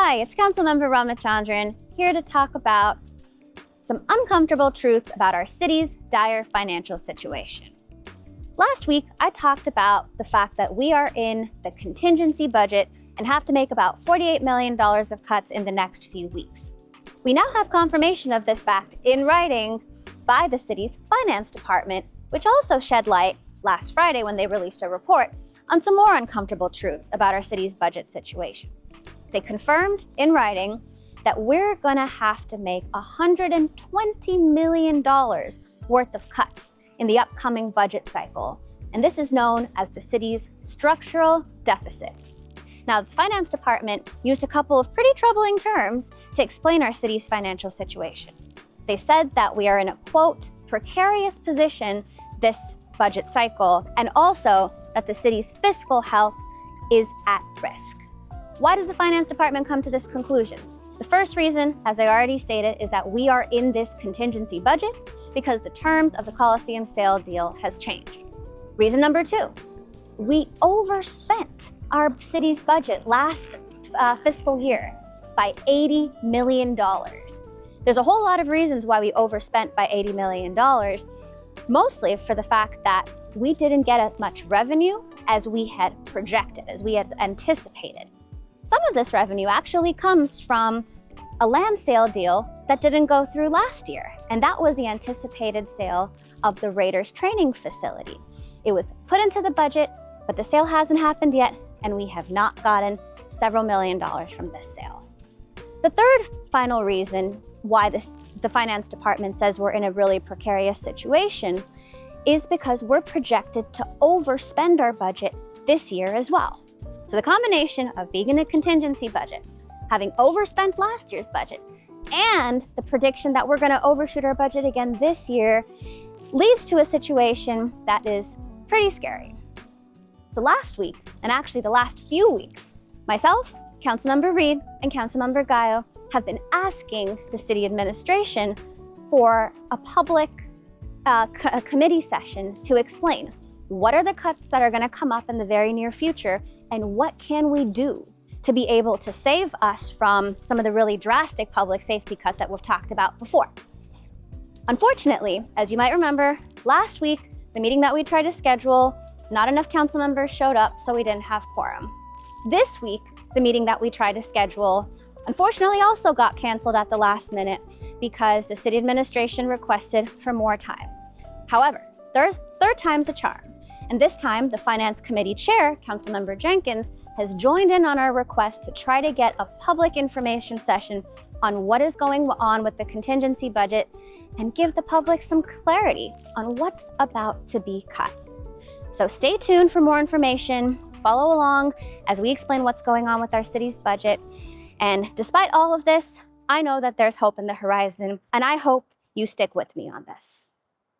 Hi, it's Councilmember Ramachandran here to talk about some uncomfortable truths about our city's dire financial situation. Last week, I talked about the fact that we are in the contingency budget and have to make about $48 million of cuts in the next few weeks. We now have confirmation of this fact in writing by the city's finance department, which also shed light last Friday when they released a report on some more uncomfortable truths about our city's budget situation. They confirmed in writing that we're gonna have to make $120 million worth of cuts in the upcoming budget cycle, and this is known as the city's structural deficit. Now, the finance department used a couple of pretty troubling terms to explain our city's financial situation. They said that we are in a, quote, precarious position this budget cycle, and also that the city's fiscal health is at risk. Why does the finance department come to this conclusion? The first reason, as I already stated, is that we are in this contingency budget because the terms of the Coliseum sale deal has changed. Reason number two, we overspent our city's budget last fiscal year by $80 million. There's a whole lot of reasons why we overspent by $80 million, mostly for the fact that we didn't get as much revenue as we had projected, as we had anticipated. Some of this revenue actually comes from a land sale deal that didn't go through last year, and that was the anticipated sale of the Raiders training facility. It was put into the budget, but the sale hasn't happened yet, and we have not gotten several million dollars from this sale. The third final reason why the finance department says we're in a really precarious situation is because we're projected to overspend our budget this year as well. So the combination of being in a contingency budget, having overspent last year's budget, and the prediction that we're going to overshoot our budget again this year leads to a situation that is pretty scary. So last week, and actually the last few weeks, myself, Councilmember Reed, and Councilmember Gallo have been asking the city administration for a public committee session to explain what are the cuts that are going to come up in the very near future and what can we do to be able to save us from some of the really drastic public safety cuts that we've talked about before. Unfortunately, as you might remember, last week, the meeting that we tried to schedule, not enough council members showed up, so we didn't have quorum. This week, the meeting that we tried to schedule, unfortunately also got canceled at the last minute because the city administration requested for more time. However, third time's a charm. And this time, the Finance Committee Chair, Councilmember Jenkins, has joined in on our request to try to get a public information session on what is going on with the contingency budget and give the public some clarity on what's about to be cut. So stay tuned for more information, follow along as we explain what's going on with our city's budget. And despite all of this, I know that there's hope in the horizon, and I hope you stick with me on this.